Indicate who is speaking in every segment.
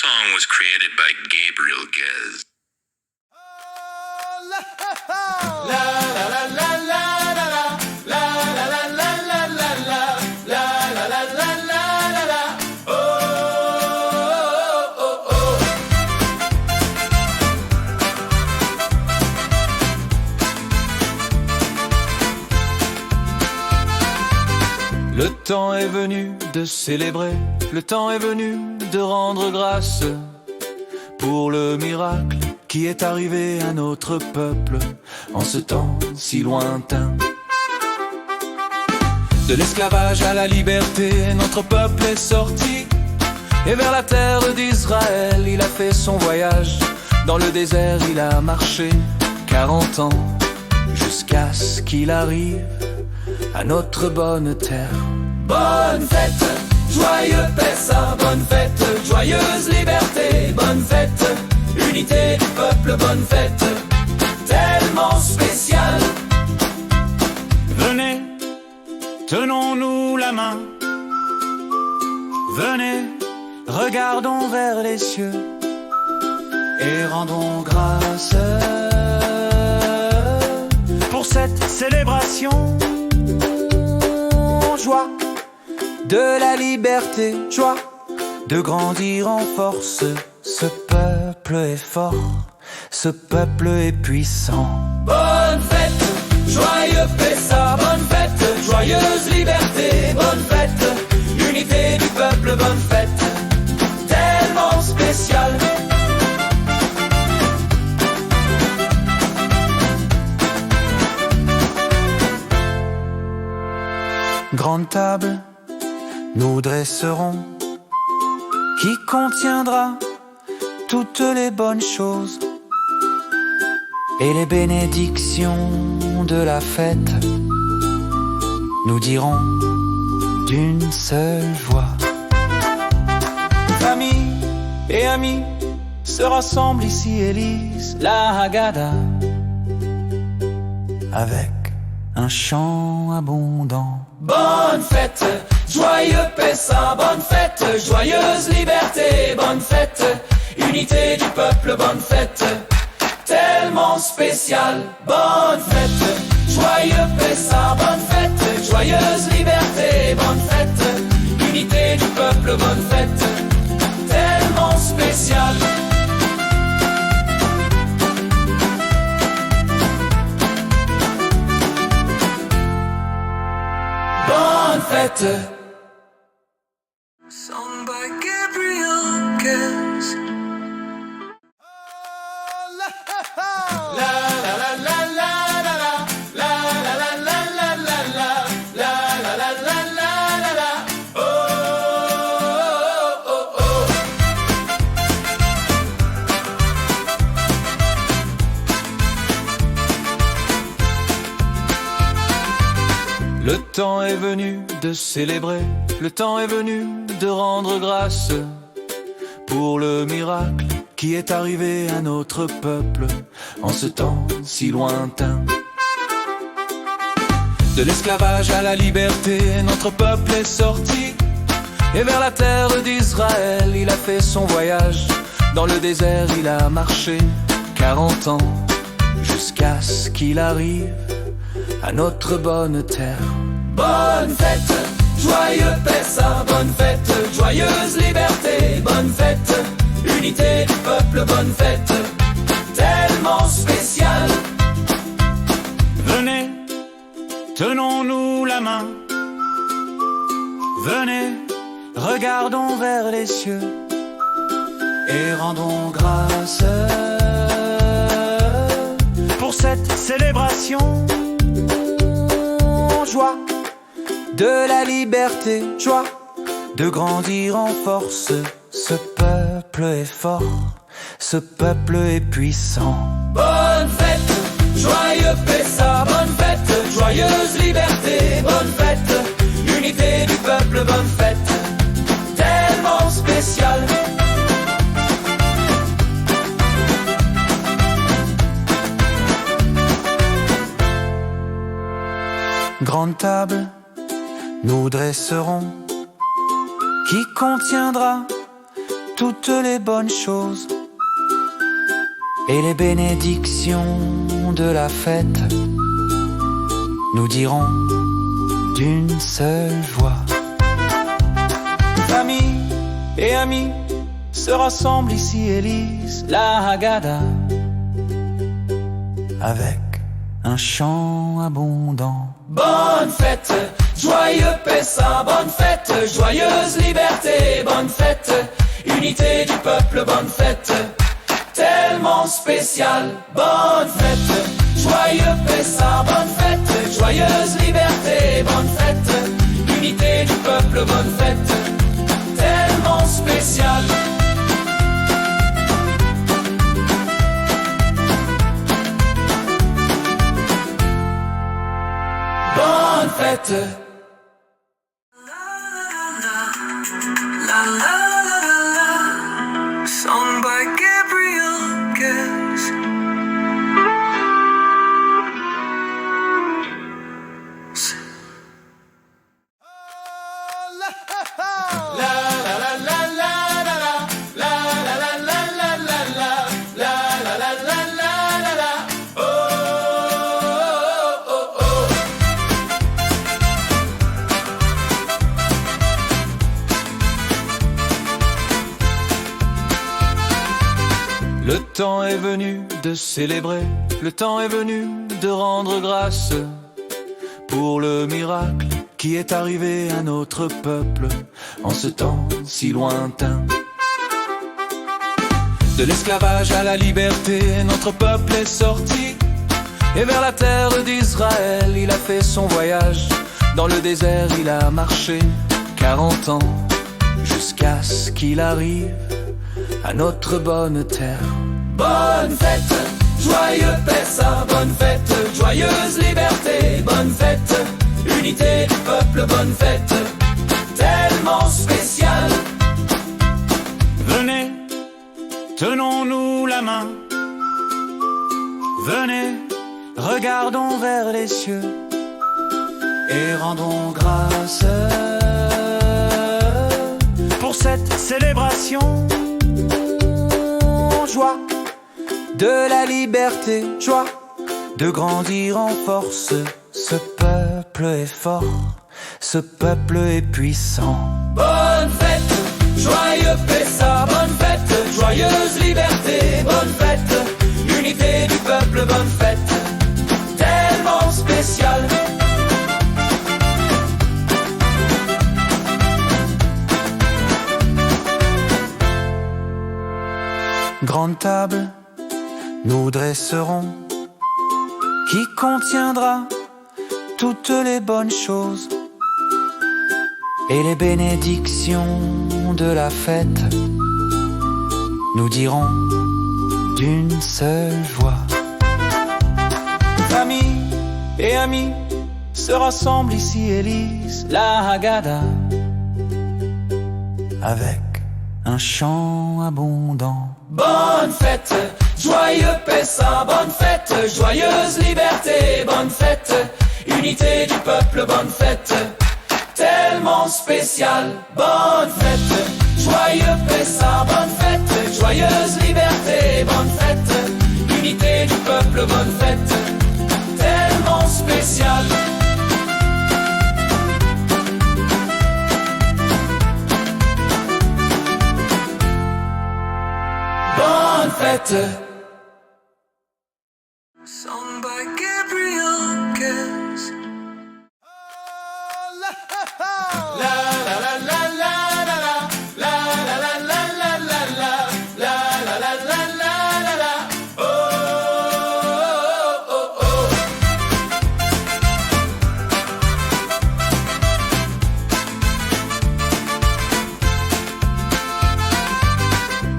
Speaker 1: song was created by Gabriel Guez.
Speaker 2: Le temps est venu de célébrer, le temps est venu de rendre grâce pour le miracle qui est arrivé à notre peuple en ce temps si lointain. De l'esclavage à la liberté, notre peuple est sorti, et vers la terre d'Israël il a fait son voyage. Dans le désert il a marché 40 ans, jusqu'à ce qu'il arrive à notre bonne terre.
Speaker 3: Bonne fête, joyeux Pessah, bonne fête, joyeuse liberté, bonne fête, unité du peuple, bonne fête, tellement spéciale.
Speaker 2: Venez, tenons-nous la main, venez, regardons vers les cieux et rendons grâce pour cette célébration. Joie de la liberté, joie de grandir en force. Ce peuple est fort, ce peuple est puissant.
Speaker 3: Bonne fête, joyeux Pessah, bonne fête, joyeuse liberté, bonne fête, unité du peuple, bonne fête, tellement spéciale.
Speaker 2: Grande table, nous dresserons, qui contiendra toutes les bonnes choses et les bénédictions de la fête. Nous dirons d'une seule voix. Famille et amis se rassemblent ici et lisent la Haggadah avec un chant abondant.
Speaker 3: Bonne fête, joyeux Pessah, bonne fête, joyeuse liberté, bonne fête, unité du peuple, bonne fête, tellement spéciale. Bonne fête, joyeux Pessah, bonne fête, joyeuse liberté, bonne fête, unité du peuple, bonne fête, tellement spéciale. Bonne fête.
Speaker 4: Sung by Gabriel Guez.
Speaker 2: Le temps est venu de célébrer, le temps est venu de rendre grâce pour le miracle qui est arrivé à notre peuple en ce temps si lointain. De l'esclavage à la liberté, notre peuple est sorti, et vers la terre d'Israël il a fait son voyage. Dans le désert il a marché 40 ans, jusqu'à ce qu'il arrive à notre bonne terre.
Speaker 3: Bonne fête, joyeux Pessah, bonne fête, joyeuse liberté, bonne fête, unité du peuple, bonne fête, tellement spéciale.
Speaker 2: Venez, tenons-nous la main, venez, regardons vers les cieux et rendons grâce pour cette célébration. Joie de la liberté, joie de grandir en force. Ce peuple est fort, ce peuple est puissant.
Speaker 3: Bonne fête, joyeux Pessah, bonne fête, joyeuse liberté, bonne fête, unité du peuple, bonne fête, tellement spéciale.
Speaker 2: Grande table, nous dresserons, qui contiendra toutes les bonnes choses et les bénédictions de la fête nous dirons d'une seule voix. Famille et amis se rassemblent ici et lisent la Haggadah avec un chant abondant.
Speaker 3: Bonne fête, joyeux Pessah, bonne fête, joyeuse liberté, bonne fête, unité du peuple, bonne fête, tellement spéciale, bonne fête, joyeux Pessah, bonne fête, joyeuse liberté, bonne fête, unité du peuple, bonne fête, tellement spéciale. Bonne fête.
Speaker 4: La la la la la. Song by Gabriel Guess.
Speaker 2: Le temps est venu de célébrer, le temps est venu de rendre grâce pour le miracle qui est arrivé à notre peuple en ce temps si lointain. De l'esclavage à la liberté, notre peuple est sorti, et vers la terre d'Israël, il a fait son voyage. Dans le désert, il a marché 40 ans, jusqu'à ce qu'il arrive à notre bonne terre.
Speaker 3: Bonne fête, joyeux Pessah, bonne fête, joyeuse liberté, bonne fête, unité du peuple, bonne fête, tellement spéciale.
Speaker 2: Venez, tenons-nous la main. Venez, regardons vers les cieux et rendons grâce pour cette célébration. Joie de la liberté, joie de grandir en force. Ce peuple est fort, ce peuple est puissant.
Speaker 3: Bonne fête, joyeux Pessah, bonne fête, joyeuse liberté, bonne fête, unité du peuple, bonne fête, tellement spéciale.
Speaker 2: Grande table, nous dresserons, qui contiendra toutes les bonnes choses et les bénédictions de la fête nous dirons d'une seule voix. Famille et amis se rassemblent ici et lisent la Haggadah avec un chant abondant.
Speaker 3: Bonne fête, joyeux Pessah, bonne fête, joyeuse liberté, bonne fête, unité du peuple, bonne fête, tellement spéciale, bonne fête, joyeux Pessah, bonne fête, joyeuse liberté, bonne fête, unité du peuple, bonne fête, tellement spéciale. Bonne fête.
Speaker 4: Song by Gabriel Guess.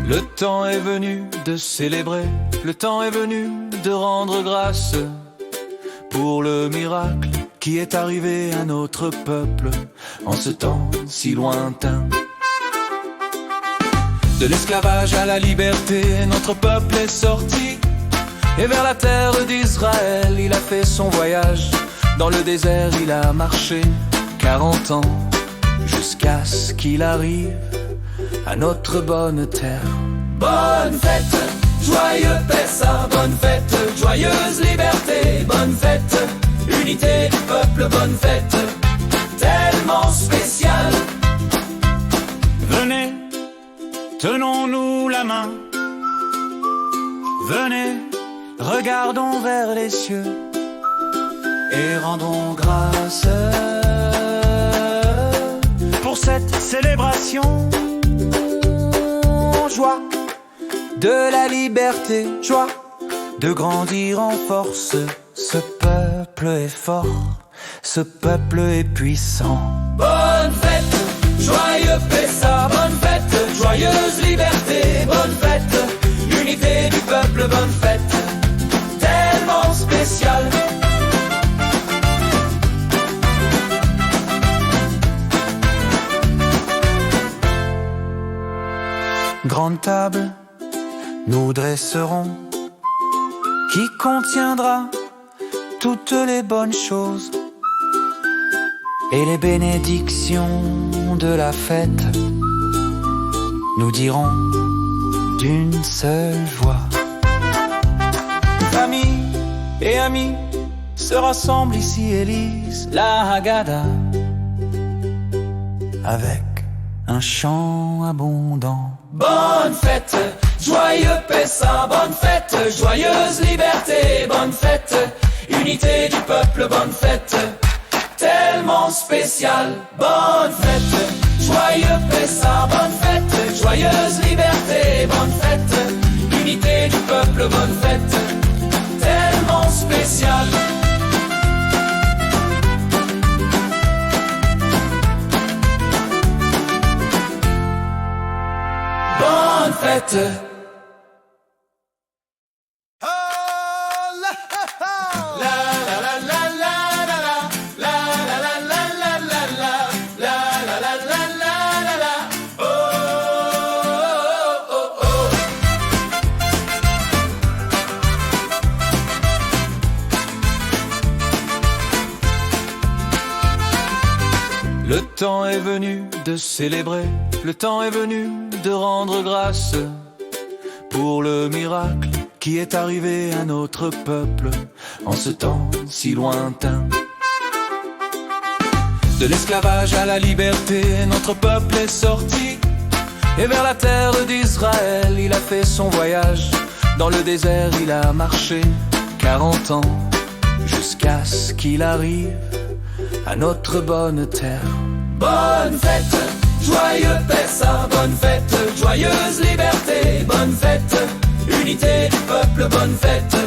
Speaker 2: Le temps est venu de célébrer, le temps est venu de rendre grâce pour le miracle qui est arrivé à notre peuple en ce temps si lointain. De l'esclavage à la liberté, notre peuple est sorti, et vers la terre d'Israël, il a fait son voyage. Dans le désert, il a marché 40 ans, jusqu'à ce qu'il arrive à notre bonne terre.
Speaker 3: Bonne fête, joyeux Pessa, bonne fête, joyeuse liberté, bonne fête, unité du peuple, bonne fête, tellement spéciale.
Speaker 5: Venez, tenons-nous la main. Venez, regardons vers les cieux et rendons grâce pour cette célébration.
Speaker 2: Joie de la liberté, joie de grandir en force. Ce peuple est fort, ce peuple est puissant.
Speaker 3: Bonne fête, joyeux Pessa, bonne fête, joyeuse liberté, bonne fête, unité du peuple, bonne fête, tellement spéciale.
Speaker 2: Grande table, nous dresserons, qui contiendra toutes les bonnes choses et les bénédictions de la fête. Nous dirons d'une seule voix. Famille et amis se rassemblent ici et lisent la Haggadah avec un chant abondant.
Speaker 3: Bonne fête, joyeux Pessa, bonne fête, joyeuse liberté, bonne fête, unité du peuple, bonne fête, tellement spéciale. Bonne fête, joyeux Pessa, bonne fête, joyeuse liberté, bonne fête, unité du peuple, bonne fête, tellement spéciale. Bonne fête.
Speaker 2: Le temps est venu de célébrer, le temps est venu de rendre grâce pour le miracle qui est arrivé à notre peuple en ce temps si lointain. De l'esclavage à la liberté, notre peuple est sorti, et vers la terre d'Israël, il a fait son voyage. Dans le désert, il a marché 40 ans, jusqu'à ce qu'il arrive à notre bonne terre.
Speaker 3: Bonne fête, joyeux Pessa, bonne fête, joyeuse liberté, bonne fête, unité du peuple, bonne fête,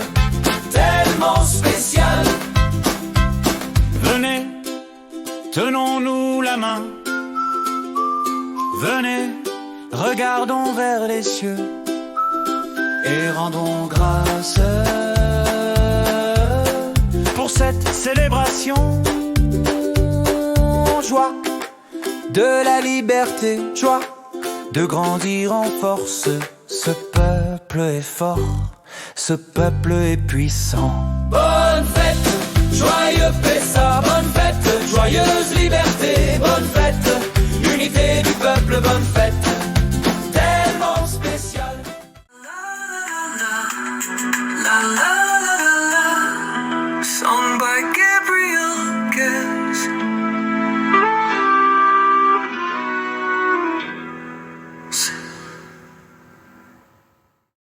Speaker 3: tellement spéciale.
Speaker 5: Venez, tenons-nous la main. Venez, regardons vers les cieux et rendons grâce pour cette célébration.
Speaker 2: Joie de la liberté, joie de grandir en force. Ce peuple est fort, ce peuple est puissant.
Speaker 3: Bonne fête, joyeux Pessa, bonne fête, joyeuse liberté, bonne fête, unité du peuple, bonne fête, tellement spéciale.
Speaker 4: La la la la la, sung by Gabriel Guess.